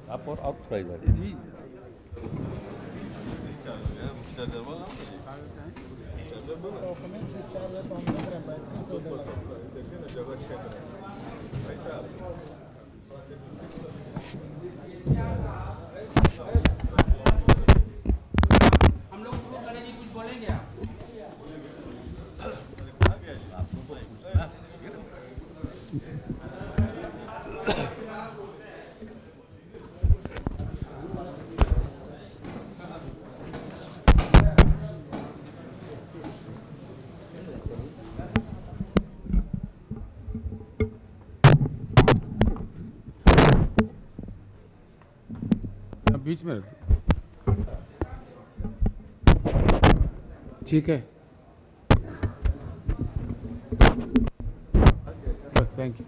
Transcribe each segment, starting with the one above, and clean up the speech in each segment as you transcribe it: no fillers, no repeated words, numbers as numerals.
आप और प्राइस वाले जी डॉक्यूमेंट डिस्चार्ज है तो हम देख रहे हैं बैटरी से उधर लगा देखिए ना जगह छेद रहा है भाई साहब। हम लोग शुरू करें जी, कुछ बोलेंगे आप? आप लोगों को पूछना ठीक है ना। बीच में रख ठीक है बस थैंक यू।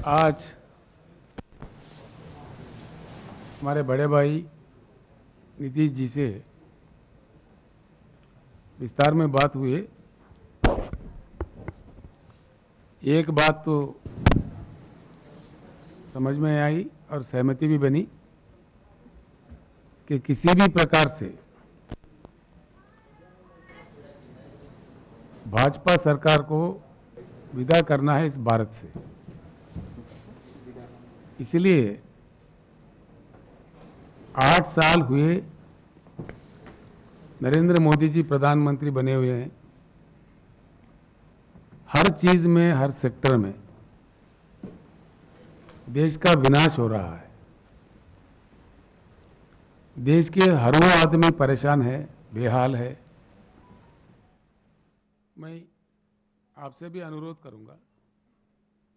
आज हमारे बड़े भाई नीतीश जी से विस्तार में बात हुई। एक बात तो समझ में आई और सहमति भी बनी कि किसी भी प्रकार से भाजपा सरकार को विदा करना है इस भारत से। इसलिए 8 साल हुए नरेंद्र मोदी जी प्रधानमंत्री बने हुए हैं। हर चीज में, हर सेक्टर में देश का विनाश हो रहा है। देश के हर वो आदमी परेशान है, बेहाल है। मैं आपसे भी अनुरोध करूंगा,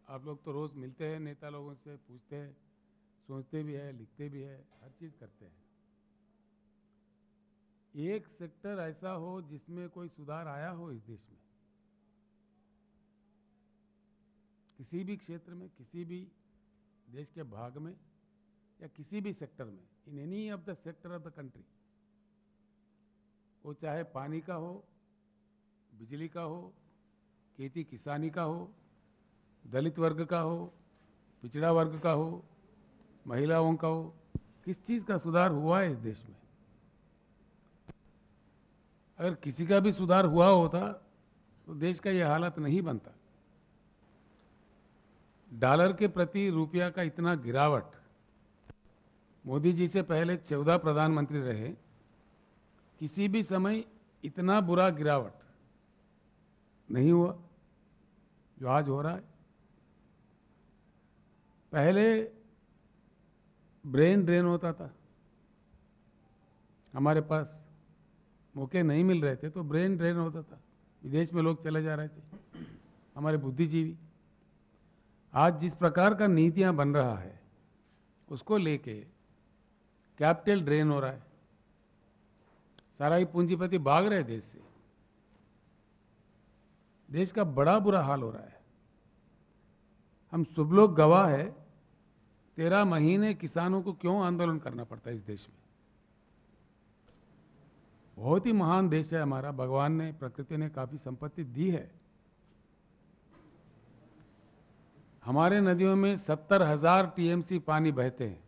आप लोग तो रोज मिलते हैं, नेता लोगों से पूछते हैं, सोचते भी है, लिखते भी है, हर चीज करते हैं। एक सेक्टर ऐसा हो जिसमें कोई सुधार आया हो इस देश में, किसी भी क्षेत्र में, किसी भी देश के भाग में या किसी भी सेक्टर में, in any of the sector of the country, वो चाहे पानी का हो, बिजली का हो, खेती किसानी का हो, दलित वर्ग का हो, पिछड़ा वर्ग का हो, महिलाओं का हो, किस चीज का सुधार हुआ है इस देश में? अगर किसी का भी सुधार हुआ होता तो देश का यह हालत नहीं बनता। डॉलर के प्रति रुपया का इतना गिरावट, मोदी जी से पहले 14 प्रधानमंत्री रहे, किसी भी समय इतना बुरा गिरावट नहीं हुआ जो आज हो रहा है। पहले ब्रेन ड्रेन होता था, हमारे पास मौके नहीं मिल रहे थे तो ब्रेन ड्रेन होता था, विदेश में लोग चले जा रहे थे, हमारे बुद्धिजीवी। आज जिस प्रकार का नीतियां बन रहा है उसको लेके कैपिटल ड्रेन हो रहा है, सारा ही पूंजीपति भाग रहे देश से, देश का बड़ा बुरा हाल हो रहा है। हम सब लोग गवाह है, 13 महीने किसानों को क्यों आंदोलन करना पड़ता है इस देश में। बहुत ही महान देश है हमारा, भगवान ने, प्रकृति ने काफी संपत्ति दी है। हमारे नदियों में 70,000 टीएमसी पानी बहते हैं।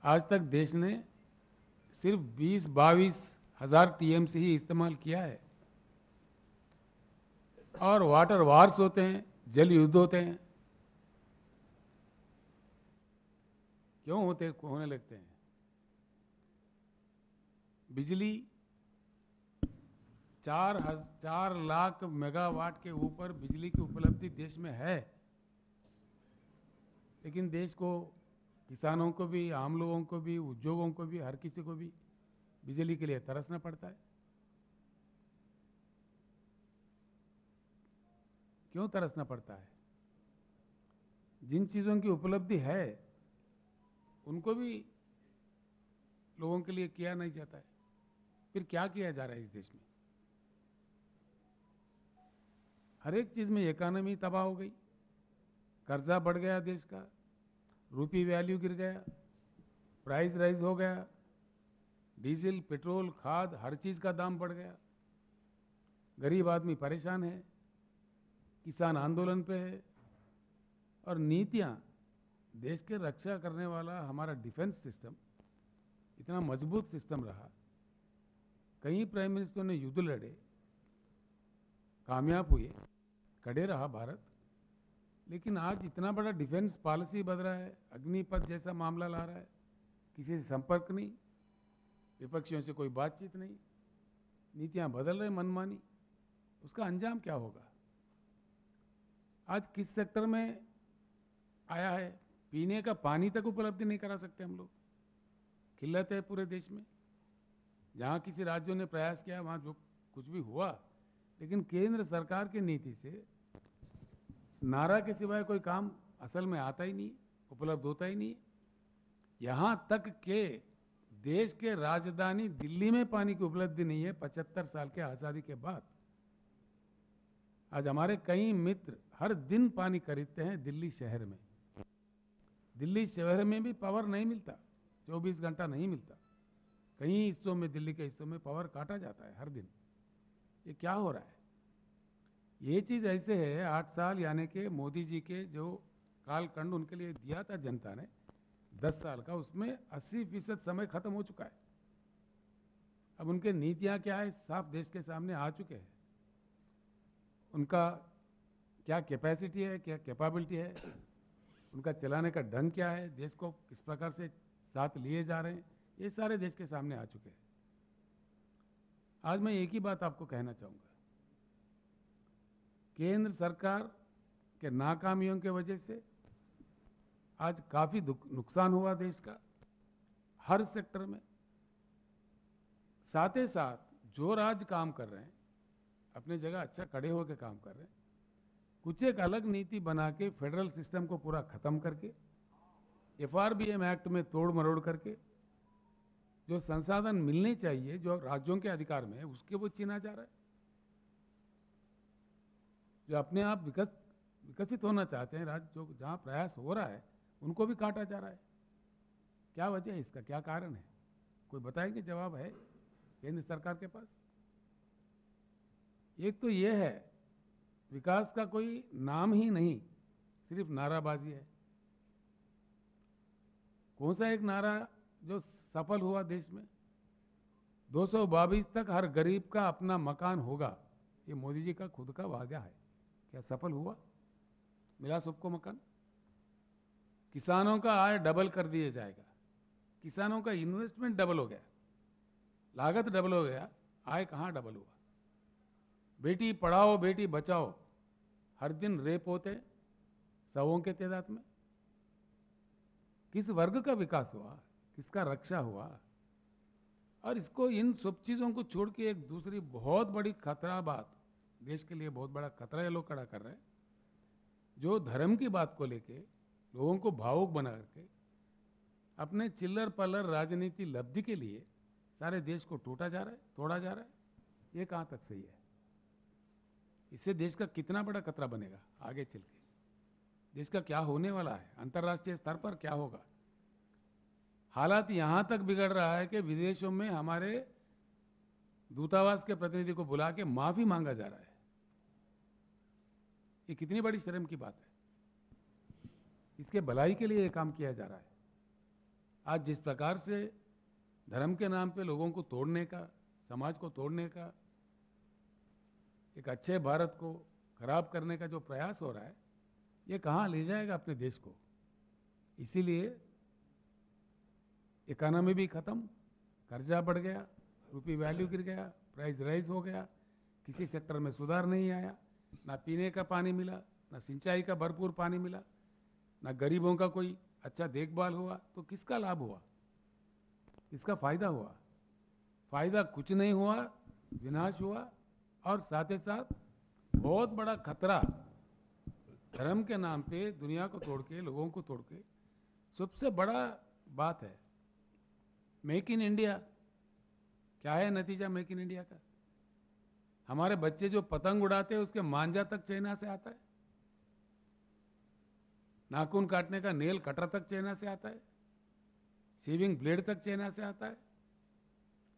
आज तक देश ने सिर्फ 20-22 हजार टीएमसी ही इस्तेमाल किया है। और वाटर वार्स होते हैं, जल युद्ध होते हैं, क्यों होने लगते हैं? बिजली 4 लाख मेगावाट के ऊपर बिजली की उपलब्धि देश में है, लेकिन देश को, किसानों को भी, आम लोगों को भी, उद्योगों को भी, हर किसी को भी बिजली के लिए तरसना पड़ता है। क्यों तरसना पड़ता है? जिन चीजों की उपलब्धि है उनको भी लोगों के लिए किया नहीं जाता है, फिर क्या किया जा रहा है इस देश में? हर एक चीज में इकोनॉमी तबाह हो गई, कर्जा बढ़ गया देश का, रूपी वैल्यू गिर गया, प्राइस राइज हो गया, डीजल, पेट्रोल, खाद, हर चीज का दाम बढ़ गया, गरीब आदमी परेशान है, किसान आंदोलन पे है, और नीतियां, देश के रक्षा करने वाला हमारा डिफेंस सिस्टम इतना मजबूत सिस्टम रहा। कई प्राइम मिनिस्टरों ने युद्ध लड़े, कामयाब हुए, खड़े रहा भारत। लेकिन आज इतना बड़ा डिफेंस पॉलिसी बदल रहा है, अग्निपथ जैसा मामला ला रहा है, किसी से संपर्क नहीं, विपक्षियों से कोई बातचीत नहीं, नीतियां बदल रहे मनमानी। उसका अंजाम क्या होगा? आज किस सेक्टर में आया है? पीने का पानी तक उपलब्ध नहीं करा सकते हम लोग। किल्लत है पूरे देश में। जहां किसी राज्यों ने प्रयास किया वहां जो कुछ भी हुआ, लेकिन केंद्र सरकार की नीति से नारा के सिवाय कोई काम असल में आता ही नहीं, उपलब्ध होता ही नहीं। यहां तक के देश के राजधानी दिल्ली में पानी की उपलब्धि नहीं है 75 साल के आजादी के बाद। आज हमारे कई मित्र हर दिन पानी खरीदते हैं दिल्ली शहर में। दिल्ली शहर में भी पावर नहीं मिलता, 24 घंटा नहीं मिलता। कई हिस्सों में, दिल्ली के हिस्सों में पावर काटा जाता है हर दिन। ये क्या हो रहा है? ये चीज ऐसे है, 8 साल यानी कि मोदी जी के जो कालखंड उनके लिए दिया था जनता ने 10 साल का, उसमें 80% समय खत्म हो चुका है। अब उनके नीतियां क्या है साफ देश के सामने आ चुके हैं। उनका क्या कैपेसिटी है, क्या कैपेबिलिटी है, उनका चलाने का ढंग क्या है, देश को किस प्रकार से साथ लिए जा रहे हैं, ये सारे देश के सामने आ चुके हैं। आज मैं एक ही बात आपको कहना चाहूंगा, केंद्र सरकार के नाकामियों की वजह से आज काफी नुकसान हुआ देश का हर सेक्टर में। साथ ही साथ जो राज्य काम कर रहे हैं अपनी जगह अच्छा खड़े होकर काम कर रहे हैं, कुछ एक अलग नीति बना के फेडरल सिस्टम को पूरा खत्म करके, FRBM एक्ट में तोड़ मरोड़ करके जो संसाधन मिलने चाहिए जो राज्यों के अधिकार में है उसके वो छीना जा रहा है। जो अपने आप विकसित होना चाहते हैं राज्य, जो जहां प्रयास हो रहा है उनको भी काटा जा रहा है। क्या वजह है इसका, क्या कारण है? कोई बताएंगे? जवाब है केंद्र सरकार के पास? एक तो यह है विकास का कोई नाम ही नहीं, सिर्फ नाराबाजी है। कौन सा एक नारा जो सफल हुआ देश में? 222 तक हर गरीब का अपना मकान होगा, ये मोदी जी का खुद का वादा है। क्या सफल हुआ? मिला सबको मकान? किसानों का आय डबल कर दिया जाएगा। किसानों का इन्वेस्टमेंट डबल हो गया, लागत डबल हो गया, आय कहां डबल हुआ? बेटी पढ़ाओ बेटी बचाओ, हर दिन रेप होते सौों के तादाद में। किस वर्ग का विकास हुआ, किसका रक्षा हुआ? और इसको, इन सब चीजों को छोड़ के एक दूसरी बहुत बड़ी खतरा बात, देश के लिए बहुत बड़ा खतरा ये लोग खड़ा कर रहे हैं, जो धर्म की बात को लेके लोगों को भावुक बना करके अपने चिल्लर पल्लर राजनीति लब्धि के लिए सारे देश को टूटा जा रहा है, तोड़ा जा रहा है। ये कहां तक सही है? इससे देश का कितना बड़ा खतरा बनेगा आगे चल के? देश का क्या होने वाला है? अंतर्राष्ट्रीय स्तर पर क्या होगा? हालात यहां तक बिगड़ रहा है कि विदेशों में हमारे दूतावास के प्रतिनिधि को बुला के माफी मांगा जा रहा है। ये कितनी बड़ी शर्म की बात है। इसके भलाई के लिए ये काम किया जा रहा है। आज जिस प्रकार से धर्म के नाम पे लोगों को तोड़ने का, समाज को तोड़ने का, एक अच्छे भारत को खराब करने का जो प्रयास हो रहा है, ये कहां ले जाएगा अपने देश को? इसीलिए इकोनॉमी भी खत्म, कर्जा बढ़ गया, रुपी वैल्यू गिर गया, प्राइस राइज हो गया, किसी सेक्टर में सुधार नहीं आया, ना पीने का पानी मिला, ना सिंचाई का भरपूर पानी मिला, ना गरीबों का कोई अच्छा देखभाल हुआ। तो किसका लाभ हुआ, किसका फायदा हुआ? फायदा कुछ नहीं हुआ, विनाश हुआ। और साथ ही साथ बहुत बड़ा खतरा, धर्म के नाम पे दुनिया को तोड़ के, लोगों को तोड़ के। सबसे बड़ा बात है मेक इन इंडिया। क्या है नतीजा मेक इन इंडिया का? हमारे बच्चे जो पतंग उड़ाते हैं उसके मांझा तक चाइना से आता है, नाखून काटने का नेल कटर तक चाइना से आता है, शेविंग ब्लेड तक चाइना से आता है।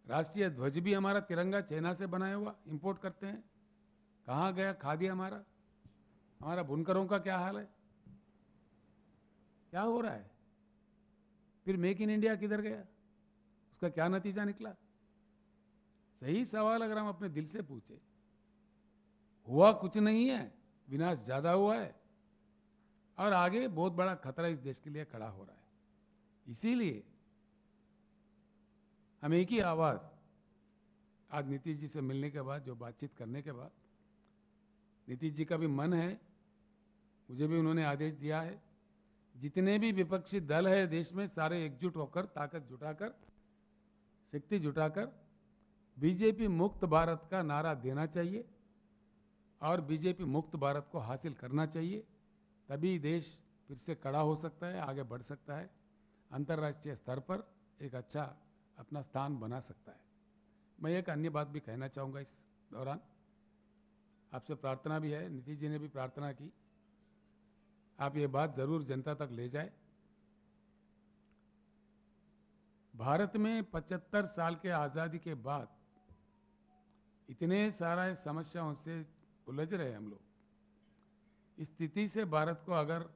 राष्ट्रीय ध्वज भी हमारा तिरंगा चाइना से बनाया हुआ इंपोर्ट करते हैं। कहां गया खादी हमारा? हमारा बुनकरों का क्या हाल है? क्या हो रहा है? फिर मेक इन इंडिया किधर गया? उसका क्या नतीजा निकला? सही सवाल अगर हम अपने दिल से पूछे, हुआ कुछ नहीं है, विनाश ज्यादा हुआ है और आगे बहुत बड़ा खतरा इस देश के लिए खड़ा हो रहा है। इसीलिए हम एक ही आवाज आज नीतीश जी से मिलने के बाद, जो बातचीत करने के बाद, नीतीश जी का भी मन है, मुझे भी उन्होंने आदेश दिया है, जितने भी विपक्षी दल है देश में सारे एकजुट होकर, ताकत जुटाकर, शक्ति जुटाकर बीजेपी मुक्त भारत का नारा देना चाहिए और बीजेपी मुक्त भारत को हासिल करना चाहिए। तभी देश फिर से खड़ा हो सकता है, आगे बढ़ सकता है, अंतर्राष्ट्रीय स्तर पर एक अच्छा अपना स्थान बना सकता है। मैं एक अन्य बात भी कहना चाहूंगा इस दौरान, आपसे प्रार्थना भी है, नीतीश जी ने भी प्रार्थना की, आप ये बात जरूर जनता तक ले जाए। भारत में 75 साल के आजादी के बाद इतने सारा समस्याओं से उलझ रहे हम लोग। इस स्थिति से भारत को अगर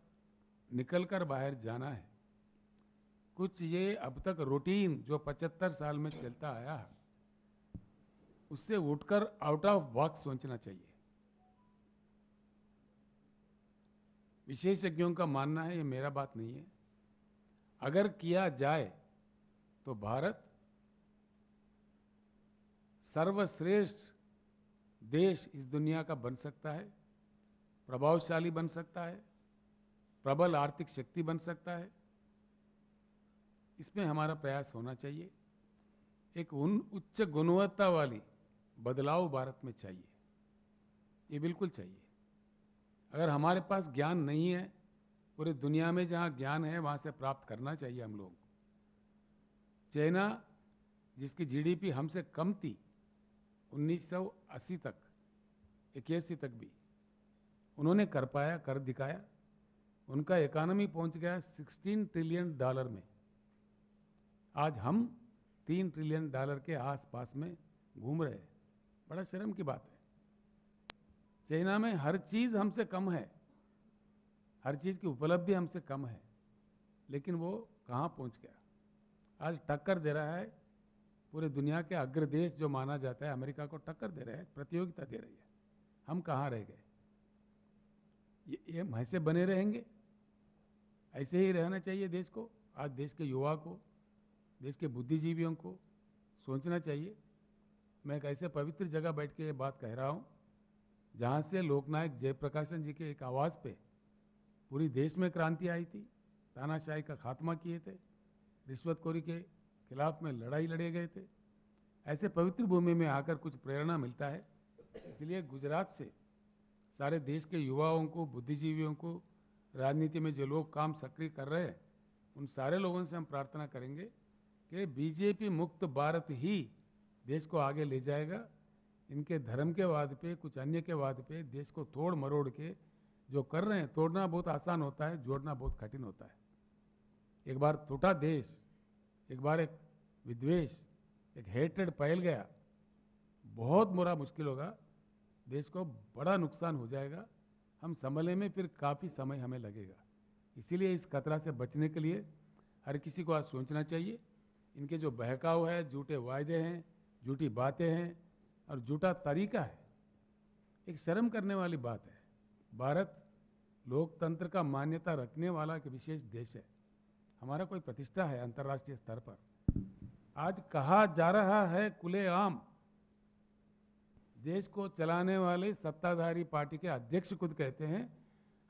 निकलकर बाहर जाना है, कुछ ये अब तक रूटीन जो 75 साल में चलता आया है, उससे उठकर आउट ऑफ बॉक्स सोचना चाहिए। विशेषज्ञों का मानना है, ये मेरा बात नहीं है, अगर किया जाए तो भारत सर्वश्रेष्ठ देश इस दुनिया का बन सकता है, प्रभावशाली बन सकता है, प्रबल आर्थिक शक्ति बन सकता है। इसमें हमारा प्रयास होना चाहिए। एक उच्च गुणवत्ता वाली बदलाव भारत में चाहिए, ये बिल्कुल चाहिए। अगर हमारे पास ज्ञान नहीं है, पूरी दुनिया में जहां ज्ञान है वहां से प्राप्त करना चाहिए हम लोग। चाइना, जिसकी जीडीपी हमसे कम थी 1980 तक, 81 तक भी, उन्होंने कर पाया, कर दिखाया। उनका इकोनॉमी पहुंच गया $16 ट्रिलियन में। आज हम $3 ट्रिलियन के आसपास में घूम रहे हैं। बड़ा शर्म की बात है। चाइना में हर चीज हमसे कम है, हर चीज की उपलब्धि हमसे कम है, लेकिन वो कहां पहुंच गया? आज टक्कर दे रहा है, पूरे दुनिया के अग्र देश जो माना जाता है अमेरिका को टक्कर दे रहा है, प्रतियोगिता दे रही है। हम कहां रह गए? ये हम ऐसे बने रहेंगे? ऐसे ही रहना चाहिए देश को। आज देश के युवा को, देश के बुद्धिजीवियों को सोचना चाहिए। मैं एक ऐसे पवित्र जगह बैठ के ये बात कह रहा हूं जहां से लोकनायक जयप्रकाशन जी के एक आवाज पे पूरी देश में क्रांति आई थी, तानाशाही का खात्मा किए थे, रिश्वतखोरी के खिलाफ में लड़ाई लड़े गए थे। ऐसे पवित्र भूमि में आकर कुछ प्रेरणा मिलता है। इसलिए गुजरात से सारे देश के युवाओं को, बुद्धिजीवियों को, राजनीति में जो लोग काम सक्रिय कर रहे हैं, उन सारे लोगों से हम प्रार्थना करेंगे कि बीजेपी मुक्त भारत ही देश को आगे ले जाएगा। इनके धर्म के वाद पे, कुछ अन्य के वाद पे देश को तोड़ मरोड़ के जो कर रहे हैं, तोड़ना बहुत आसान होता है, जोड़ना बहुत कठिन होता है। एक बार टूटा देश, एक बार एक विद्वेष, एक हेट्रेड फैल गया, बहुत बुरा मुश्किल होगा, देश को बड़ा नुकसान हो जाएगा। हम संभलने में फिर काफी समय हमें लगेगा। इसीलिए इस खतरा से बचने के लिए हर किसी को आज सोचना चाहिए। इनके जो बहकाव है, झूठे वायदे हैं, झूठी बातें हैं और झूठा तरीका है, एक शर्म करने वाली बात है। भारत लोकतंत्र का मान्यता रखने वाला एक विशेष देश है, हमारा कोई प्रतिष्ठा है अंतर्राष्ट्रीय स्तर पर। आज कहा जा रहा है खुलेआम, देश को चलाने वाले सत्ताधारी पार्टी के अध्यक्ष खुद कहते हैं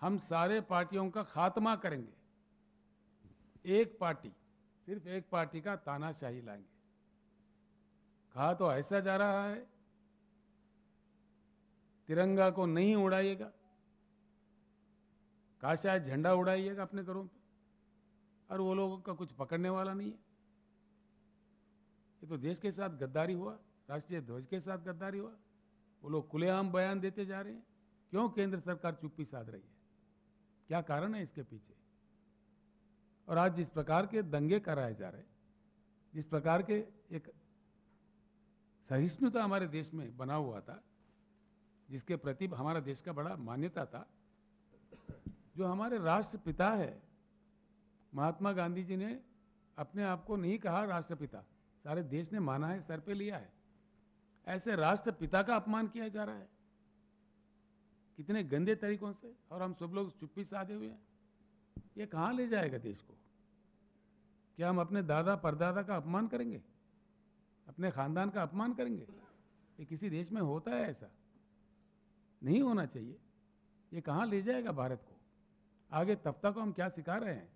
हम सारे पार्टियों का खात्मा करेंगे, एक पार्टी, सिर्फ एक पार्टी का तानाशाही लाएंगे। कहा तो ऐसा जा रहा है तिरंगा को नहीं उड़ाइएगा, कहा शायद झंडा उड़ाइएगा अपने घरों पे, और वो लोगों का कुछ पकड़ने वाला नहीं है। ये तो देश के साथ गद्दारी हुआ, राष्ट्रीय ध्वज के साथ गद्दारी हुआ। वो लोग खुलेआम बयान देते जा रहे हैं। क्यों केंद्र सरकार चुप्पी साध रही है? क्या कारण है इसके पीछे? और आज जिस प्रकार के दंगे कराए जा रहे हैं, जिस प्रकार के एक सहिष्णुता हमारे देश में बना हुआ था, जिसके प्रति हमारा देश का बड़ा मान्यता था, जो हमारे राष्ट्रपिता है महात्मा गांधी जी ने अपने आप को नहीं कहा राष्ट्रपिता, सारे देश ने माना है, सर पे लिया है। ऐसे राष्ट्रपिता का अपमान किया जा रहा है कितने गंदे तरीकों से, और हम सब लोग चुप्पी साधे हुए हैं। ये कहाँ ले जाएगा देश को? क्या हम अपने दादा परदादा का अपमान करेंगे, अपने खानदान का अपमान करेंगे? ये किसी देश में होता है? ऐसा नहीं होना चाहिए। ये कहाँ ले जाएगा भारत को? आगे तफ्ता को हम क्या सिखा रहे हैं?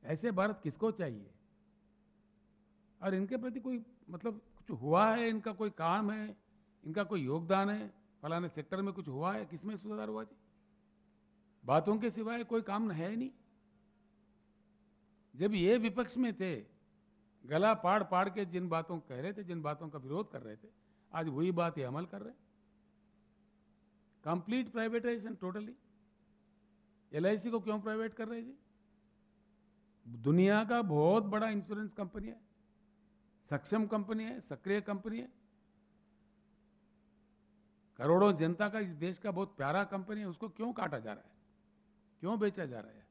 ऐसे भारत किसको चाहिए? और इनके प्रति कोई मतलब कुछ हुआ है, इनका कोई काम है, इनका कोई योगदान है, फलाने सेक्टर में कुछ हुआ है? किसमें सुधार हुआ जी? बातों के सिवाय कोई काम है नहीं। जब ये विपक्ष में थे, गला पाड़ पाड़ के जिन बातों कह रहे थे, जिन बातों का विरोध कर रहे थे, आज वही बात ये अमल कर रहे हैं। Complete privatisation totally. LIC को क्यों प्राइवेट कर रहे हैं जी? दुनिया का बहुत बड़ा इंश्योरेंस कंपनी है, सक्षम कंपनी है, सक्रिय कंपनी है, करोड़ों जनता का इस देश का बहुत प्यारा कंपनी है। उसको क्यों काटा जा रहा है, क्यों बेचा जा रहा है?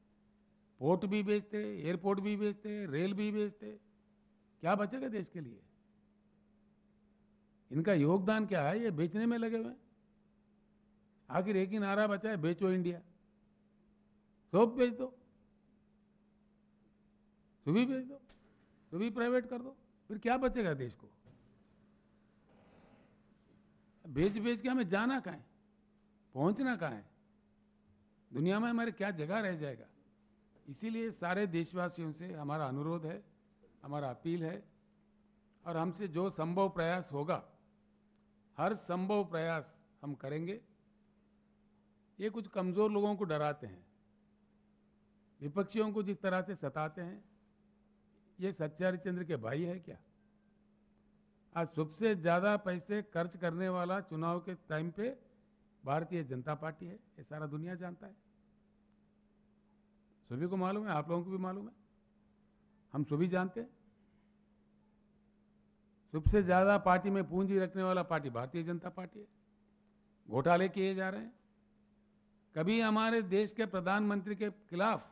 पोर्ट भी बेचते, एयरपोर्ट भी बेचते, रेल भी बेचते, क्या बचेगा देश के लिए? इनका योगदान क्या है? ये बेचने में लगे हुए हैं। आखिर एक ही नारा बचा है, बेचो इंडिया। सब बेच दो, सुबह बेच दो, सुबह प्राइवेट कर दो, फिर क्या बचेगा देश को? बेच बेच के हमें जाना कहाँ है, पहुंचना कहाँ है? दुनिया में हमारे क्या जगह रह जाएगा? इसीलिए सारे देशवासियों से हमारा अनुरोध है, हमारा अपील है, और हमसे जो संभव प्रयास होगा, हर संभव प्रयास हम करेंगे। ये कुछ कमजोर लोगों को डराते हैं, विपक्षियों को जिस तरह से सताते हैं, ये सच्चे हरिश्चंद्र के भाई है क्या? आज सबसे ज्यादा पैसे खर्च करने वाला चुनाव के टाइम पे भारतीय जनता पार्टी है, ये सारा दुनिया जानता है, सभी को मालूम है, आप लोगों को भी मालूम है, हम सभी जानते हैं। सबसे ज्यादा पार्टी में पूंजी रखने वाला पार्टी भारतीय जनता पार्टी है। घोटाले किए जा रहे हैं। कभी हमारे देश के प्रधानमंत्री के खिलाफ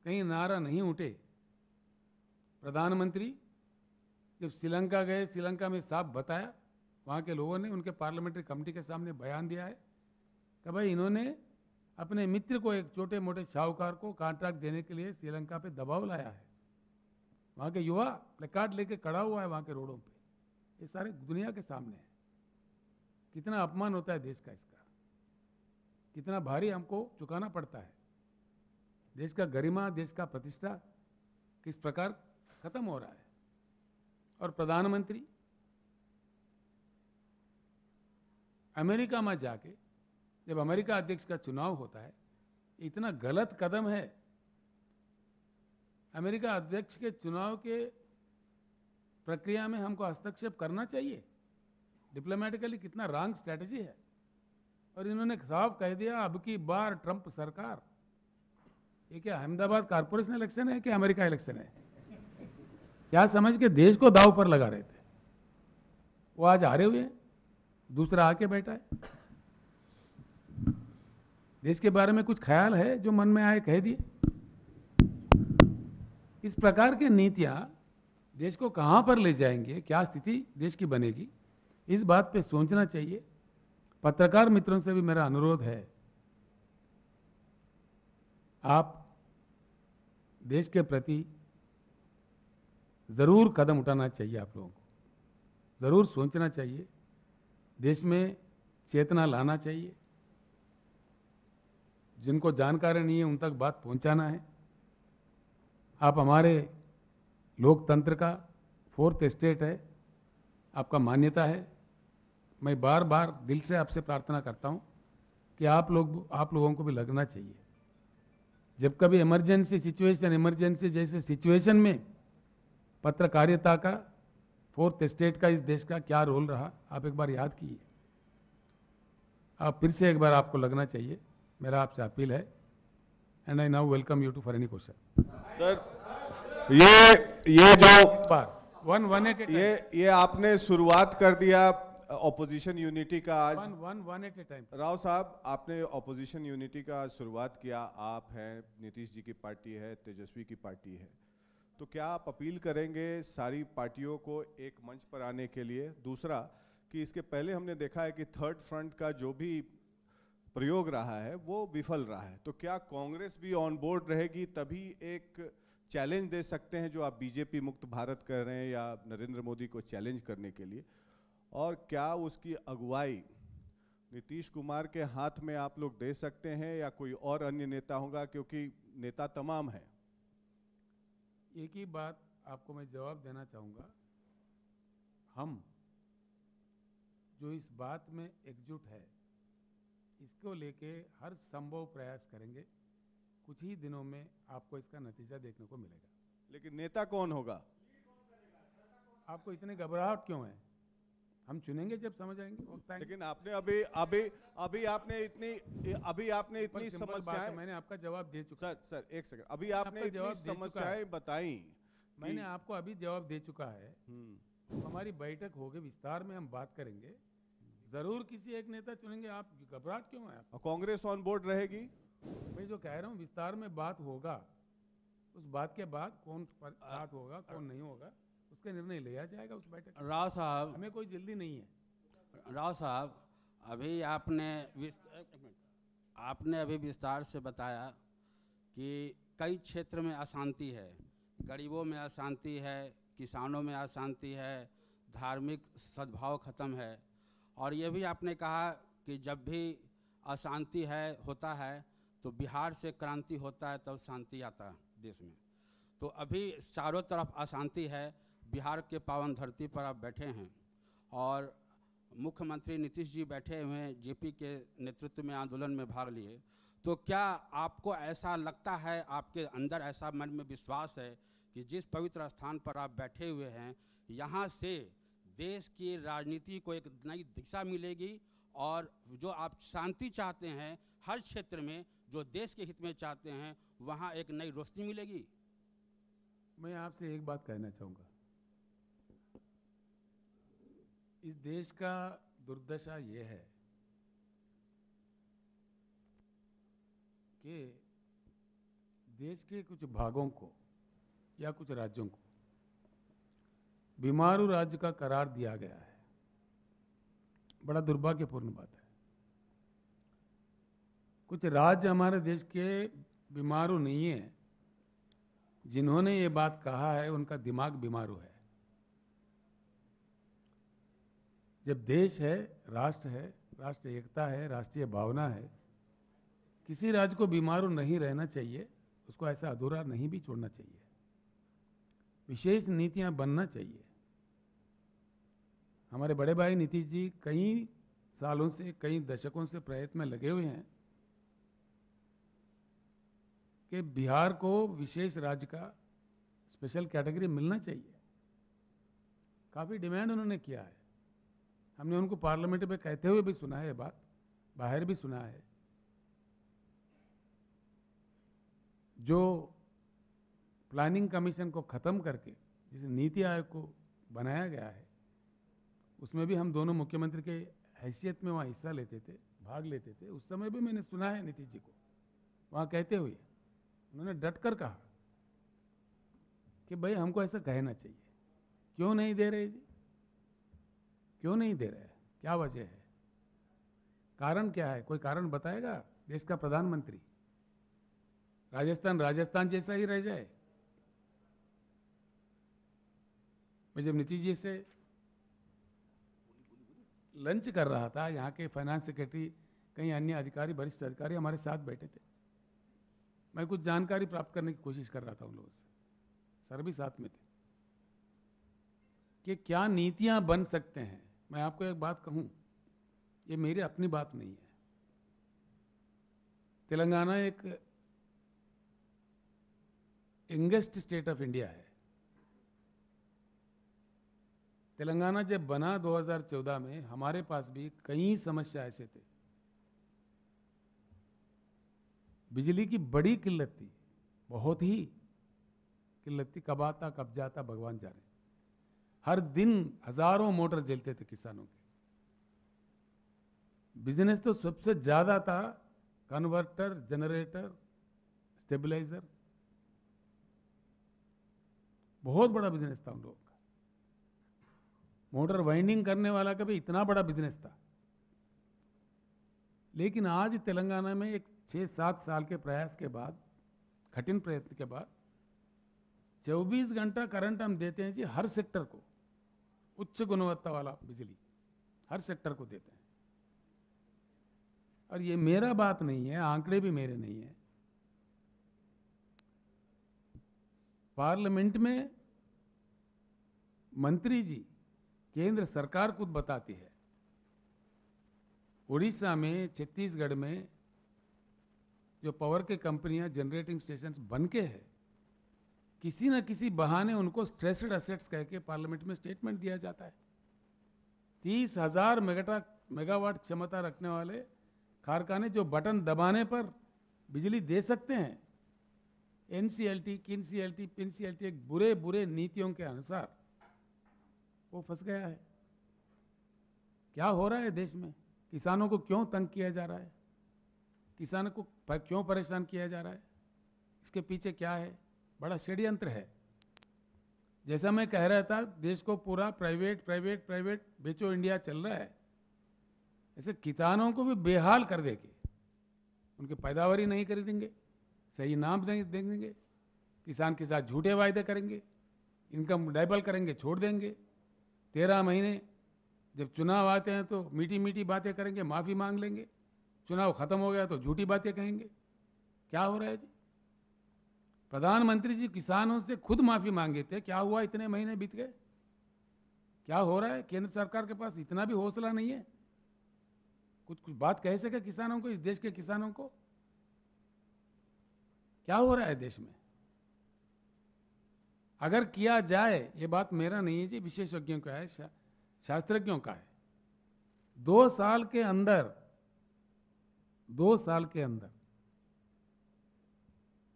कहीं नारा नहीं उठे। प्रधानमंत्री जब श्रीलंका गए, श्रीलंका में साफ बताया, वहां के लोगों ने उनके पार्लियामेंट्री कमेटी के सामने बयान दिया है कि भाई इन्होंने अपने मित्र को, एक छोटे मोटे शाहूकार को कॉन्ट्रैक्ट देने के लिए श्रीलंका पे दबाव लाया है। वहां के युवा प्लेकार्ड लेके खड़ा हुआ है वहां के रोडों पे, ये सारे दुनिया के सामने है। कितना अपमान होता है देश का, इसका कितना भारी हमको चुकाना पड़ता है। देश का गरिमा, देश का प्रतिष्ठा किस प्रकार खत्म हो रहा है। और प्रधानमंत्री अमेरिका में जाके, जब अमेरिका अध्यक्ष का चुनाव होता है, इतना गलत कदम है। अमेरिका अध्यक्ष के चुनाव के प्रक्रिया में हमको हस्तक्षेप करना चाहिए? डिप्लोमेटिकली कितना रॉन्ग स्ट्रेटजी है। और इन्होंने साफ कह दिया, अब की बार ट्रंप सरकार। ये क्या अहमदाबाद कारपोरेशन इलेक्शन है कि अमेरिका इलेक्शन है? क्या समझ के देश को दांव पर लगा रहे थे? वो आज हारे हुए हैं, दूसरा आके बैठा है। देश के बारे में कुछ ख्याल है? जो मन में आए कह दिए। इस प्रकार की नीतियां देश को कहां पर ले जाएंगे, क्या स्थिति देश की बनेगी, इस बात पे सोचना चाहिए। पत्रकार मित्रों से भी मेरा अनुरोध है, आप देश के प्रति जरूर कदम उठाना चाहिए। आप लोगों को जरूर सोचना चाहिए, देश में चेतना लाना चाहिए। जिनको जानकारी नहीं है उन तक बात पहुंचाना है। आप हमारे लोकतंत्र का फोर्थ स्टेट है, आपका मान्यता है। मैं बार बार दिल से आपसे प्रार्थना करता हूं कि आप लोगों को भी लगना चाहिए। जब कभी इमरजेंसी सिचुएशन, इमरजेंसी जैसे सिचुएशन में पत्रकारिता का, फोर्थ स्टेट का, इस देश का क्या रोल रहा, आप एक बार याद कीजिए। आप फिर से एक बार आपको लगना चाहिए। मेरा आपसे अपील है। And I now welcome you to for any question. Sir, ये जो बार 118 ये आपने शुरुआत कर दिया ऑपोजिशन यूनिटी का आज one at a time. Rao sahab, आपने ऑपोजिशन यूनिटी का शुरुआत किया, आप हैं, नीतीश जी की पार्टी है, तेजस्वी की पार्टी है, तो क्या आप अपील करेंगे सारी पार्टियों को एक मंच पर आने के लिए? दूसरा कि इसके पहले हमने देखा है कि थर्ड फ्रंट का जो भी प्रयोग रहा है वो विफल रहा है, तो क्या कांग्रेस भी ऑन बोर्ड रहेगी तभी एक चैलेंज दे सकते हैं जो आप बीजेपी मुक्त भारत कर रहे हैं या नरेंद्र मोदी को चैलेंज करने के लिए? और क्या उसकी अगुवाई नीतीश कुमार के हाथ में आप लोग दे सकते हैं या कोई और अन्य नेता होगा, क्योंकि नेता तमाम हैं? एक ही बात आपको मैं जवाब देना चाहूंगा, हम जो इस बात में एकजुट है इसको लेके हर संभव प्रयास करेंगे। कुछ ही दिनों में आपको इसका नतीजा देखने को मिलेगा। लेकिन नेता कौन होगा? आपको इतने घबराहट क्यों है? हम चुनेंगे जब समझ आएंगे, वक्त आएंगे। लेकिन आपने अभी आपने इतनी सिंपल बात है, समस्याएं, मैंने आपका जवाब दे चुका। सर एक सेकंड, अभी आपने आपका इतनी जवाब दे चुका है। समस्याएं बताई मैंने आपको अभी जवाब दे चुका है। हम्म। हमारी बैठक होगी, विस्तार में हम बात करेंगे, जरूर किसी एक नेता चुनेंगे। आप घबराहट क्यों है? और कांग्रेस ऑन बोर्ड रहेगी? मैं जो कह रहा हूँ विस्तार में बात होगा, उस बात के बाद कौन साथ होगा कौन नहीं होगा उसका निर्णय लिया जाएगा उस बैठक में। राव साहब, हमें कोई जल्दी नहीं है। राव साहब, अभी आपने अभी विस्तार से बताया कि कई क्षेत्र में अशांति है, गरीबों में अशांति है, किसानों में अशांति है, धार्मिक सद्भाव खत्म है, और ये भी आपने कहा कि जब भी अशांति होता है तो बिहार से क्रांति होता है, तब शांति आता है देश में। तो अभी चारों तरफ अशांति है। बिहार के पावन धरती पर आप बैठे हैं और मुख्यमंत्री नीतीश जी बैठे हुए हैं, जेपी के नेतृत्व में आंदोलन में भाग लिए, तो क्या आपको ऐसा लगता है, आपके अंदर ऐसा मन में विश्वास है कि जिस पवित्र स्थान पर आप बैठे हुए हैं, यहाँ से देश की राजनीति को एक नई दिशा मिलेगी और जो आप शांति चाहते हैं हर क्षेत्र में, जो देश के हित में चाहते हैं, वहाँ एक नई रोशनी मिलेगी? मैं आपसे एक बात कहना चाहूंगा, इस देश का दुर्दशा ये है कि देश के कुछ भागों को या कुछ राज्यों को बीमारू राज्य का करार दिया गया है। बड़ा दुर्भाग्यपूर्ण बात है। कुछ राज्य हमारे देश के बीमारू नहीं है, जिन्होंने ये बात कहा है उनका दिमाग बीमारू है। जब देश है, राष्ट्र एकता है, राष्ट्रीय भावना है, किसी राज्य को बीमारू नहीं रहना चाहिए, उसको ऐसा अधूरा नहीं भी छोड़ना चाहिए। विशेष नीतियां बनना चाहिए। हमारे बड़े भाई नीतीश जी कई सालों से, कई दशकों से प्रयत्न में लगे हुए हैं कि बिहार को विशेष राज्य का स्पेशल कैटेगरी मिलना चाहिए। काफी डिमांड उन्होंने किया है। हमने उनको पार्लियामेंट में कहते हुए भी सुना है, ये बात बाहर भी सुना है। जो प्लानिंग कमीशन को खत्म करके जिसे नीति आयोग को बनाया गया है, उसमें भी हम दोनों मुख्यमंत्री के हैसियत में वहां हिस्सा लेते थे, भाग लेते थे। उस समय भी मैंने सुना है नीतीश जी को वहां कहते हुए, उन्होंने डट कर कहा कि भाई हमको ऐसा कहना चाहिए। क्यों नहीं दे रहे जी? क्यों नहीं दे रहे? क्या वजह है? कारण क्या है? कोई कारण बताएगा? देश का प्रधानमंत्री राजस्थान जैसा ही रह जाए? मैं जब नीतीश जी से लंच कर रहा था, यहाँ के फाइनेंस सेक्रेटरी, कई अन्य अधिकारी, वरिष्ठ अधिकारी हमारे साथ बैठे थे। मैं कुछ जानकारी प्राप्त करने की कोशिश कर रहा था उन लोगों से, सर भी साथ में थे, कि क्या नीतियां बन सकते हैं। मैं आपको एक बात कहूं, ये मेरी अपनी बात नहीं है। तेलंगाना एक यंगेस्ट स्टेट ऑफ इंडिया है। तेलंगाना जब बना 2014 में, हमारे पास भी कई समस्या ऐसे थे। बिजली की बड़ी किल्लत थी, बहुत ही किल्लत थी। कब आता कब जाता भगवान जाने। हर दिन हजारों मोटर जलते थे किसानों के। बिजनेस तो सबसे ज्यादा था, कन्वर्टर, जनरेटर, स्टेबलाइजर, बहुत बड़ा बिजनेस था उन लोगों का। मोटर वाइंडिंग करने वाला का भी इतना बड़ा बिजनेस था। लेकिन आज तेलंगाना में एक 6-7 साल के प्रयास के बाद, कठिन प्रयत्न के बाद 24 घंटा करंट हम देते हैं जी हर सेक्टर को, उच्च गुणवत्ता वाला बिजली हर सेक्टर को देते हैं। और ये मेरा बात नहीं है, आंकड़े भी मेरे नहीं है। पार्लियामेंट में मंत्री जी, केंद्र सरकार खुद बताती है, उड़ीसा में, छत्तीसगढ़ में जो पावर के कंपनियां, जनरेटिंग स्टेशंस बन के है, किसी न किसी बहाने उनको स्ट्रेस्ड एसेट्स कह के पार्लियामेंट में स्टेटमेंट दिया जाता है। 30,000 मेगावाट क्षमता रखने वाले कारखाने जो बटन दबाने पर बिजली दे सकते हैं, एनसीएलटी, किनसीएलटी, पिनसीएलटी, एक बुरे बुरे नीतियों के अनुसार वो फंस गया है। क्या हो रहा है देश में? किसानों को क्यों तंग किया जा रहा है? किसानों को क्यों परेशान किया जा रहा है? इसके पीछे क्या है? बड़ा षड्यंत्र है। जैसा मैं कह रहा था, देश को पूरा प्राइवेट प्राइवेट प्राइवेट बेचो इंडिया चल रहा है, ऐसे किसानों को भी बेहाल कर देंगे। उनकी पैदावारी नहीं खरीदेंगे, सही नाम नहीं देंगे, किसान के साथ झूठे वायदे करेंगे, इनकम डबल करेंगे, छोड़ देंगे। 13 महीने जब चुनाव आते हैं तो मीठी मीठी बातें करेंगे, माफी मांग लेंगे, चुनाव खत्म हो गया तो झूठी बातें कहेंगे। क्या हो रहा है जी? प्रधानमंत्री जी किसानों से खुद माफी मांगे थे, क्या हुआ? इतने महीने बीत गए, क्या हो रहा है? केंद्र सरकार के पास इतना भी हौसला नहीं है कुछ बात कह सके किसानों को, इस देश के किसानों को? क्या हो रहा है देश में? अगर किया जाए, ये बात मेरा नहीं है जी, विशेषज्ञों का है, शास्त्रज्ञों का है। 2 साल के अंदर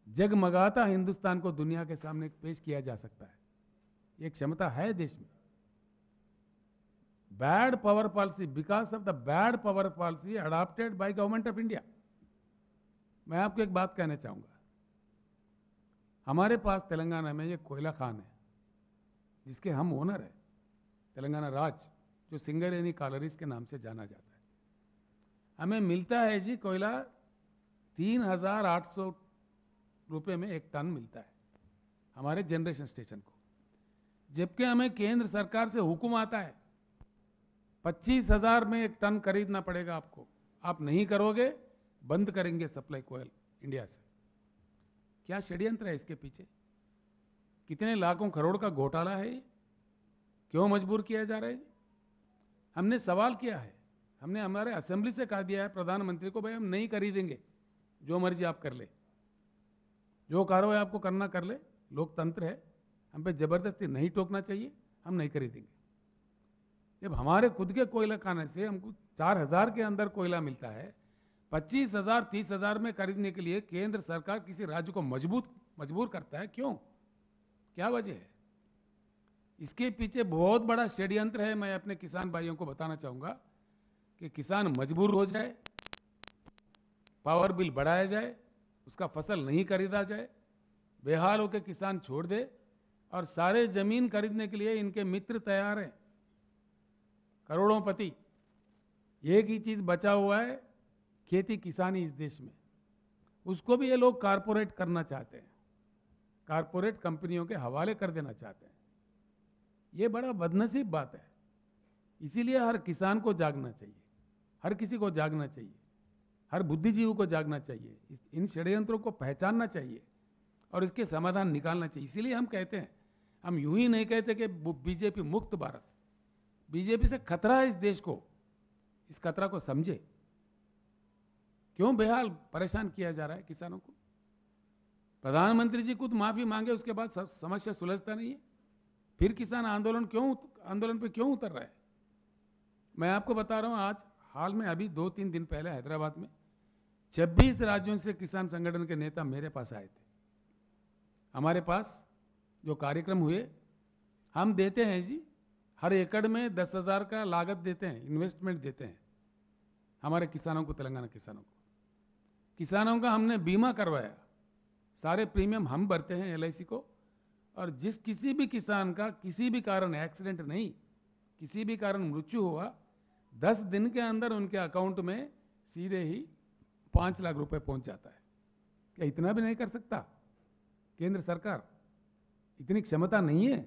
जगमगाता हिंदुस्तान को दुनिया के सामने पेश किया जा सकता है। ये क्षमता है देश में। Bad power policy, because of the bad power policy adopted by government of India. मैं आपको एक बात कहना चाहूंगा, हमारे पास तेलंगाना में ये कोयला खान है जिसके हम ओनर है, तेलंगाना राज, जो सिंगरेनी कॉलरीज के नाम से जाना जाता है। हमें मिलता है जी कोयला 3,800 रुपए में 1 टन मिलता है हमारे जनरेशन स्टेशन को, जबकि हमें केंद्र सरकार से हुक्म आता है 25,000 में 1 टन खरीदना पड़ेगा आपको, आप नहीं करोगे बंद करेंगे सप्लाई कोयल इंडिया से। क्या षड्यंत्र है इसके पीछे? कितने लाखों करोड़ का घोटाला है ये? क्यों मजबूर किया जा रहा है? हमने सवाल किया है, हमने हमारे असेंबली से कहा दिया है प्रधानमंत्री को, भाई हम नहीं खरीदेंगे, जो मर्जी आप कर ले, जो कार्रवाई आपको करना कर ले, लोकतंत्र है, हम पे जबरदस्ती नहीं टोकना चाहिए, हम नहीं खरीदेंगे। जब हमारे खुद के कोयला खाने से हमको 4,000 के अंदर कोयला मिलता है, 25,000 30,000 में खरीदने के लिए केंद्र सरकार किसी राज्य को मजबूर करता है, क्यों? क्या वजह है? इसके पीछे बहुत बड़ा षड्यंत्र है। मैं अपने किसान भाइयों को बताना चाहूंगा कि किसान मजबूर हो जाए, पावर बिल बढ़ाया जाए, उसका फसल नहीं खरीदा जाए, बेहाल होकर किसान छोड़ दे, और सारे जमीन खरीदने के लिए इनके मित्र तैयार हैं, करोड़ोंपति। एक ही चीज बचा हुआ है, खेती किसानी इस देश में, उसको भी ये लोग कारपोरेट करना चाहते हैं, कारपोरेट कंपनियों के हवाले कर देना चाहते हैं। ये बड़ा बदनसीब बात है। इसीलिए हर किसान को जागना चाहिए, हर किसी को जागना चाहिए, हर बुद्धिजीवी को जागना चाहिए, इन षड्यंत्रों को पहचानना चाहिए और इसके समाधान निकालना चाहिए। इसीलिए हम कहते हैं, हम यूं ही नहीं कहते कि बीजेपी मुक्त भारत, बीजेपी से खतरा है इस देश को, इस खतरा को समझे। क्यों बेहाल परेशान किया जा रहा है किसानों को? प्रधानमंत्री जी खुद माफी मांगे, उसके बाद समस्या सुलझता नहीं है, फिर किसान आंदोलन पे क्यों उतर रहा है? मैं आपको बता रहा हूं, आज हाल में अभी 2-3 दिन पहले हैदराबाद में 26 राज्यों से किसान संगठन के नेता मेरे पास आए थे। हमारे पास जो कार्यक्रम हुए, हम देते हैं जी, हर एकड़ में 10,000 का लागत देते हैं, इन्वेस्टमेंट देते हैं, हमारे किसानों को, तेलंगाना किसानों का हमने बीमा करवाया, सारे प्रीमियम हम भरते हैं LIC को, और किसी भी किसान का किसी भी कारण एक्सीडेंट नहीं, किसी भी कारण मृत्यु हुआ, 10 दिन के अंदर उनके अकाउंट में सीधे ही 5 लाख रुपए पहुंच जाता है। क्या इतना भी नहीं कर सकता केंद्र सरकार? इतनी क्षमता नहीं है?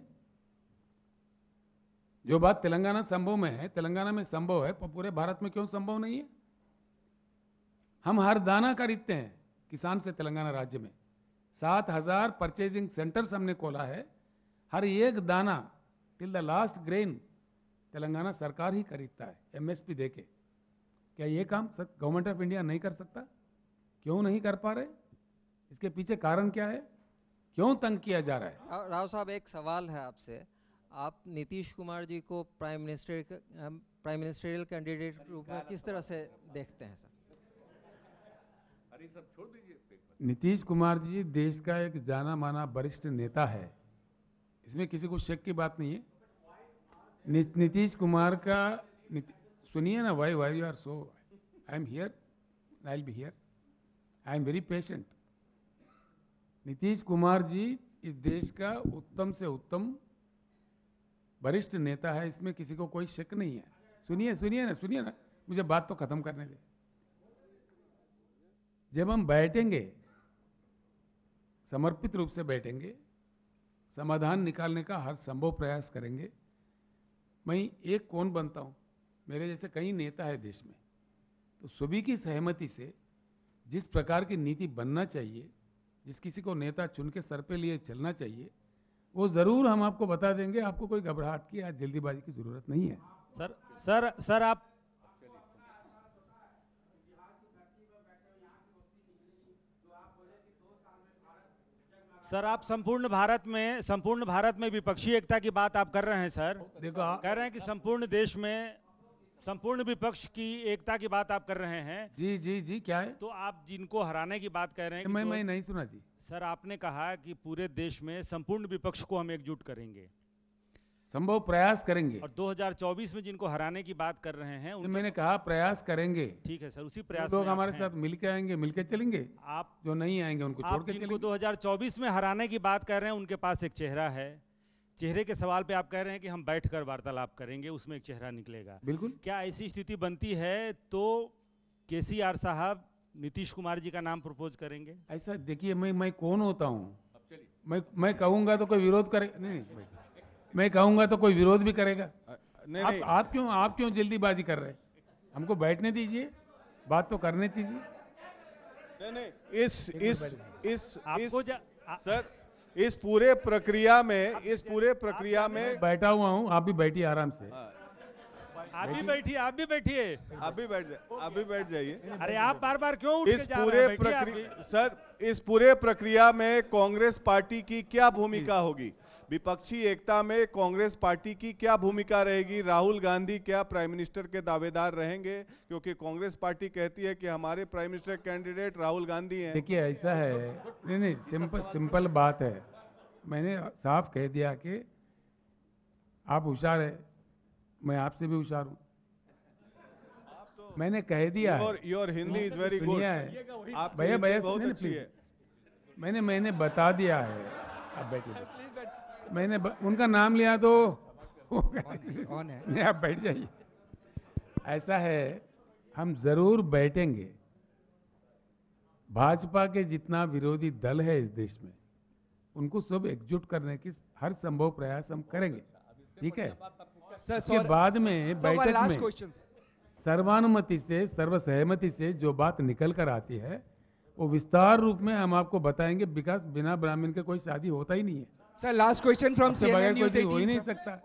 जो बात तेलंगाना संभव में है, तेलंगाना में संभव है, पूरे भारत में क्यों संभव नहीं है? हम हर दाना खरीदते हैं किसान से तेलंगाना राज्य में। 7,000 परचेजिंग सेंटर्स हमने खोला है। हर एक दाना till the last grain Telangana सरकार ही खरीदता है MSP देके। क्या ये काम गवर्नमेंट ऑफ इंडिया नहीं कर सकता? क्यों नहीं कर पा रहे? इसके पीछे कारण क्या है? क्यों तंग किया जा रहा है? राव साहब, एक सवाल है आपसे। आप नीतीश कुमार जी को प्राइम मिनिस्टरियल कैंडिडेट के रूप में किस तरह से देखते हैं सर? नीतीश कुमार जी देश का एक जाना माना वरिष्ठ नेता है, इसमें किसी को शक की बात नहीं है। नीतीश कुमार का सुनिए ना, why you are so, I am here, I will be here, I am very patient. Nitish Kumar ji इस देश का उत्तम से उत्तम वरिष्ठ नेता है, इसमें किसी को कोई शक नहीं है। सुनिए ना, मुझे बात तो खत्म करने दे। जब हम बैठेंगे, समर्पित रूप से बैठेंगे, समाधान निकालने का हर संभव प्रयास करेंगे। मैं एक कौन बनता हूं, मेरे जैसे कई नेता है देश में, तो सभी की सहमति से जिस प्रकार की नीति बनना चाहिए, जिस किसी को नेता चुन के सर पे लिए चलना चाहिए, वो जरूर हम आपको बता देंगे। आपको कोई घबराहट की या जल्दीबाजी की जरूरत नहीं है। सर आप संपूर्ण भारत में विपक्षी एकता की बात आप कर रहे हैं सर। देखो, कह रहे हैं कि संपूर्ण देश में संपूर्ण विपक्ष की एकता की बात आप कर रहे हैं। जी क्या है? तो आप जिनको हराने की बात कह रहे हैं कि मैं नहीं सुना जी। सर आपने कहा कि पूरे देश में संपूर्ण विपक्ष को हम एकजुट करेंगे, संभव प्रयास करेंगे, और 2024 में जिनको हराने की बात कर रहे हैं तो मैंने कहा प्रयास करेंगे। ठीक है सर, उसी प्रयास लोग में हमारे साथ मिलके आएंगे, मिलके चलेंगे। आप जो नहीं आएंगे उनको छोड़ के जिनको चलेंगे। 2024 में हराने की बात कर रहे हैं उनके पास एक चेहरा है। चेहरे के सवाल पे आप कह रहे हैं कि हम बैठकर वार्तालाप करेंगे, उसमें एक चेहरा निकलेगा। बिल्कुल। क्या ऐसी स्थिति बनती है तो KCR साहब नीतीश कुमार जी का नाम प्रपोज करेंगे? ऐसा देखिए, मैं कौन होता हूँ? मैं कहूंगा तो कोई विरोध करेगा? नहीं, मैं कहूंगा तो कोई विरोध भी करेगा। नहीं, आप क्यों जल्दीबाजी कर रहे हैं? हमको बैठने दीजिए, बात तो करने दीजिए। नहीं, सर इस पूरे प्रक्रिया में बैठा हुआ हूँ, आप भी बैठिए आराम से। आप भी बैठिए आप भी बैठ जाइए। अरे आप बार बार क्यों उठ के जा रहे हैं? सर इस पूरे प्रक्रिया में कांग्रेस पार्टी की क्या भूमिका होगी? विपक्षी एकता में कांग्रेस पार्टी की क्या भूमिका रहेगी? राहुल गांधी क्या प्राइम मिनिस्टर के दावेदार रहेंगे? क्योंकि कांग्रेस पार्टी कहती है कि हमारे prime minister candidate Rahul Gandhi हैं। देखिए ऐसा है, नहीं, सिंपल बात है। मैंने साफ कह दिया कि आप होशियार है, मैं आपसे भी होशियार हूं। मैंने कह दिया है। Your Hindi is very good. आप भैया बहुत अच्छी है। मैंने बता दिया है। आप बैठिए। मैंने उनका नाम लिया तो नहीं, आप बैठ जाइए। ऐसा है, हम जरूर बैठेंगे। भाजपा के जितना विरोधी दल है इस देश में, उनको सब एकजुट करने की हर संभव प्रयास हम करेंगे। ठीक है? इसके बाद में बैठक में सर्वानुमति से, सर्वसहमति से जो बात निकल कर आती है वो विस्तार रूप में हम आपको बताएंगे। विकास बिना ब्राह्मण के कोई शादी होता ही नहीं है। Sir last question from CNN News 18 हो ही नहीं सकता।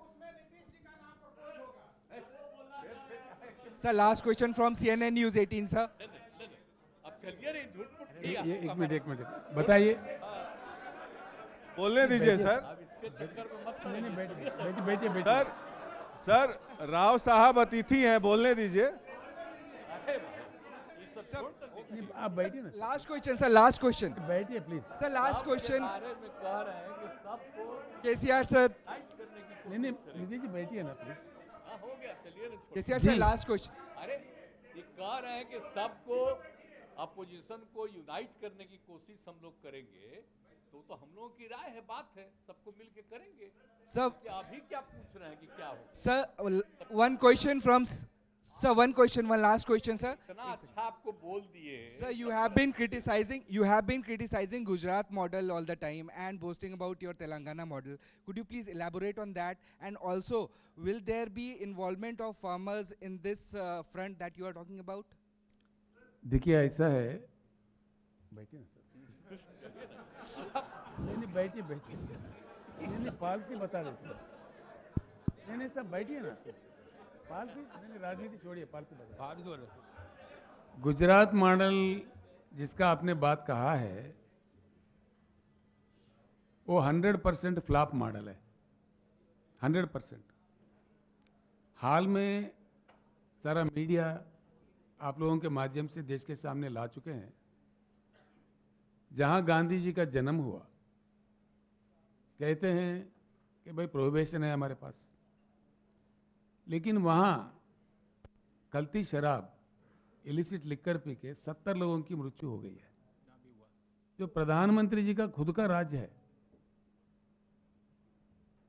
Sir last question from CNN News 18 sir. एक मिनट बताइए। बोलने दीजिए सर। बैठिए। सर राव साहब अतिथि हैं, बोलने दीजिए। आप बैठिए ना। Last question sir, last question. बैठिए please. Sir last question KCR sir. नहीं, निधि जी बैठिए ना please. KCR sir last question. कह रहे हैं कि सबको अपोजिशन को यूनाइट करने की कोशिश हम लोग करेंगे, तो हम लोगों की राय है, बात है, सबको मिल के करेंगे। Sir, क्या अभी क्या पूछ रहे हैं कि क्या हो? sir, one question from sir. One question, one last question, sir. इतना अच्छा आपको बोल दिए। Sir, you have been criticizing Gujarat model all the time and boasting about your Telangana model. Could you please elaborate on that? And also, will there be involvement of farmers in this front that you are talking about? देखिए ऐसा है, बैठिए ना sir. नहीं बैठिए बैठिए, नहीं policy बता देते हैं। नहीं सब बैठिए ना, पॉलिसी नहीं, राजनीति छोड़िए, पॉलिसी बता। गुजरात मॉडल जिसका आपने बात कहा है वो 100% फ्लॉप मॉडल है, 100%। हाल में सारा मीडिया आप लोगों के माध्यम से देश के सामने ला चुके हैं, जहां गांधी जी का जन्म हुआ, कहते हैं कि भाई प्रोहिबिशन है हमारे पास, लेकिन वहां कल्ती शराब, इलिसिट लिकर पी के 70 लोगों की मृत्यु हो गई है, जो प्रधानमंत्री जी का खुद का राज्य है।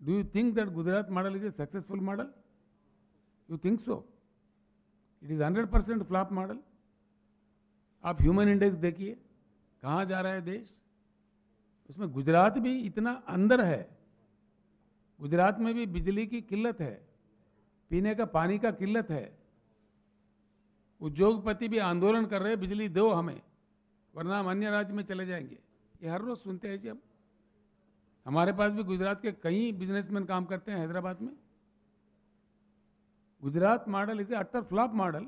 Do you think that Gujarat model is a successful model? You think so? It is 100% flop model. आप ह्यूमन इंडेक्स देखिए, कहां जा रहा है देश, उसमें गुजरात भी इतना अंदर है। गुजरात में भी बिजली की किल्लत है, पीने का पानी का किल्लत है। उद्योगपति भी आंदोलन कर रहे हैं, बिजली दो हमें, वरना हम अन्य राज्य में चले जाएंगे। ये हर रोज सुनते हैं जी हम। हमारे पास भी गुजरात के कई बिजनेसमैन काम करते हैं हैदराबाद में। Gujarat model is a utter flop model.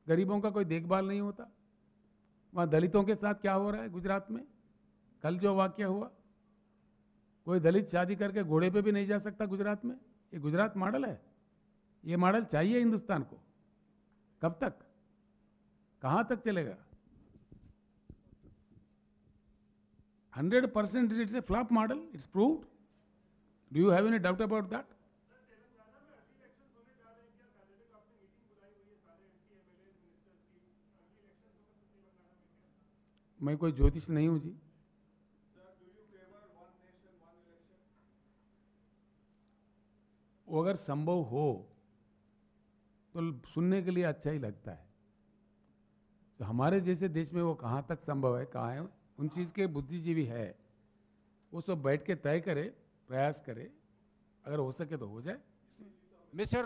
गरीबों का कोई देखभाल नहीं होता। वहां दलितों के साथ क्या हो रहा है गुजरात में, कल जो वाक्य हुआ, कोई दलित शादी करके घोड़े पे भी नहीं जा सकता गुजरात में। ये गुजरात मॉडल है? ये मॉडल चाहिए हिंदुस्तान को? कब तक, कहां तक चलेगा? 100% it's a flop model, it's proved. Do you have any doubt about that? मैं कोई ज्योतिष नहीं हूं जी। वो अगर संभव हो तो सुनने के लिए अच्छा ही लगता है। तो हमारे जैसे देश में वो कहां तक संभव है, कहां है, उन चीज के बुद्धिजीवी है, वो सब बैठ के तय करे, प्रयास करे, अगर हो सके तो हो जाए। Mr.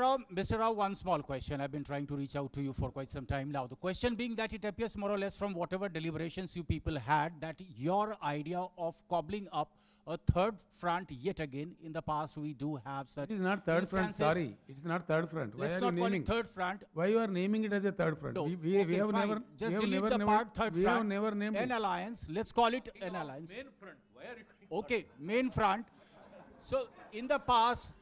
Rao, one small question. I've been trying to reach out to you for quite some time now. The question being that it appears more or less from whatever deliberations you people had, that your idea of cobbling up a third front yet again, in the past we do have such. It is not third front, sorry. It is not third front. Why Let's are not you call naming it third front. Why you are naming it as a third front? No, We okay, have fine. never, Just we have delete never, the part third we front. have never named An it. alliance. Let's call it an alliance. Main front, why are you calling Okay, main front. So in the past,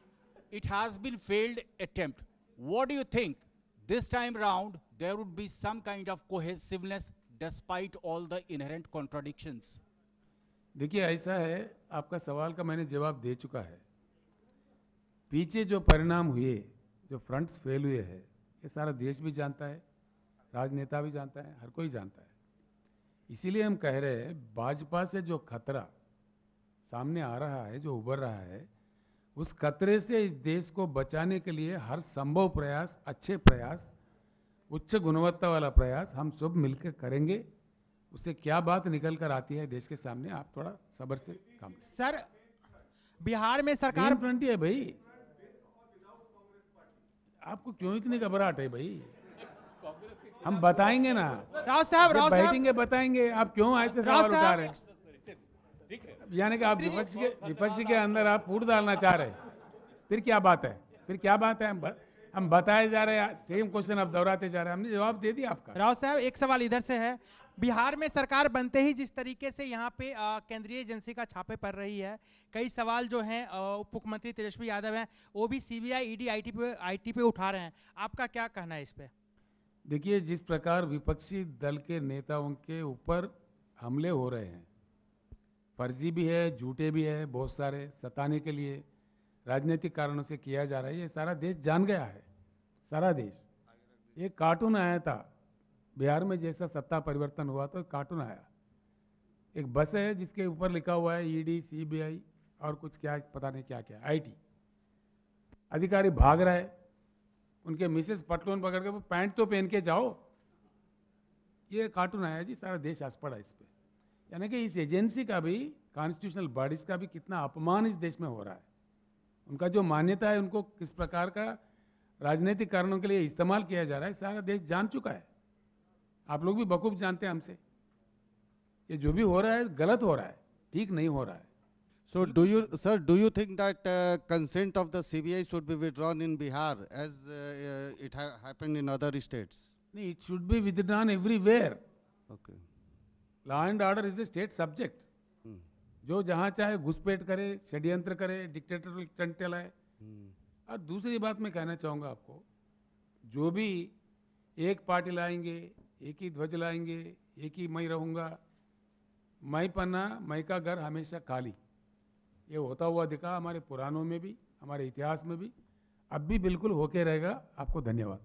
it has been failed attempt. What do you think? This time round, there would be some kind of cohesiveness despite all the inherent contradictions. देखिए ऐसा है, आपका सवाल का मैंने जवाब दे चुका है। पीछे जो परिणाम हुए, जो फ्रंट्स फेल हुए हैं, ये सारा देश भी जानता है, राजनेता भी जानता है, हर कोई जानता है। इसीलिए हम कह रहे हैं, भाजपा से जो खतरा सामने आ रहा है, जो उभर रहा है, उस खतरे से इस देश को बचाने के लिए हर संभव प्रयास, अच्छे प्रयास, उच्च गुणवत्ता वाला प्रयास हम सब मिलकर करेंगे। उससे क्या बात निकल कर आती है देश के सामने, आप थोड़ा सब्र से काम करें। सर, बिहार में सरकार फ्रंट है भाई, आपको क्यों इतनी घबराहट है भाई? हम बताएंगे ना, राव साहब, जब बैठेंगे बताएंगे। आप क्यों ऐसे सवाल उठा रहे हैं? दिख रहे हैं। यानी कि आप विपक्ष के अंदर आप फूट डालना चाह रहे हैं। फिर क्या बात है, फिर क्या बात है? हम बताए जा रहे हैं, सेम क्वेश्चन आप दोहराते जा रहे हैं। हमने जवाब दे दिया आपका। राव साहब, एक सवाल इधर से है। बिहार में सरकार बनते ही जिस तरीके से यहाँ पे केंद्रीय एजेंसी का छापे पड़ रही है, कई सवाल जो हैं उप मुख्यमंत्री तेजस्वी यादव हैं, वो भी सीबीआई, ईडी, आईटी पे उठा रहे हैं। आपका क्या कहना है इस पे? देखिए, जिस प्रकार विपक्षी दल के नेताओं के ऊपर हमले हो रहे हैं, फर्जी भी है, झूठे भी है, बहुत सारे सताने के लिए राजनीतिक कारणों से किया जा रहा है, ये सारा देश जान गया है। सारा देश। एक कार्टून आया था बिहार में जैसा सत्ता परिवर्तन हुआ तो कार्टून आया, एक बस है जिसके ऊपर लिखा हुआ है ईडी, सीबीआई और कुछ क्या पता नहीं क्या क्या, आईटी। अधिकारी भाग रहा है, उनके मिसेस पटलून पकड़ के, वो पैंट तो पहन के जाओ। ये कार्टून आया जी, सारा देश हंस पड़ा इस पे। यानी कि इस एजेंसी का भी, कॉन्स्टिट्यूशनल बॉडीज का भी कितना अपमान इस देश में हो रहा है। उनका जो मान्यता है, उनको किस प्रकार का राजनीतिक कारणों के लिए इस्तेमाल किया जा रहा है, सारा देश जान चुका है। आप लोग भी बखूब जानते हैं हमसे, ये जो भी हो रहा है गलत हो रहा है, ठीक नहीं हो रहा है। So do you think that consent of the CBI should be withdrawn in Bihar as it happened in other states? नहीं, it should be withdrawn everywhere. Okay. Law and order is a state subject. जो जहां चाहे घुसपैठ करे, षड्यंत्र करे, डिक्टेटरल stunt चलाए। और दूसरी बात मैं कहना चाहूंगा आपको, जो भी एक पार्टी लाएंगे, एक ही ध्वज लाएंगे, एक ही मैं रहूंगा, मैं पन्ना, मैं का घर हमेशा खाली, ये होता हुआ दिखा हमारे पुराणों में भी, हमारे इतिहास में भी, अब भी बिल्कुल होके रहेगा। आपको धन्यवाद।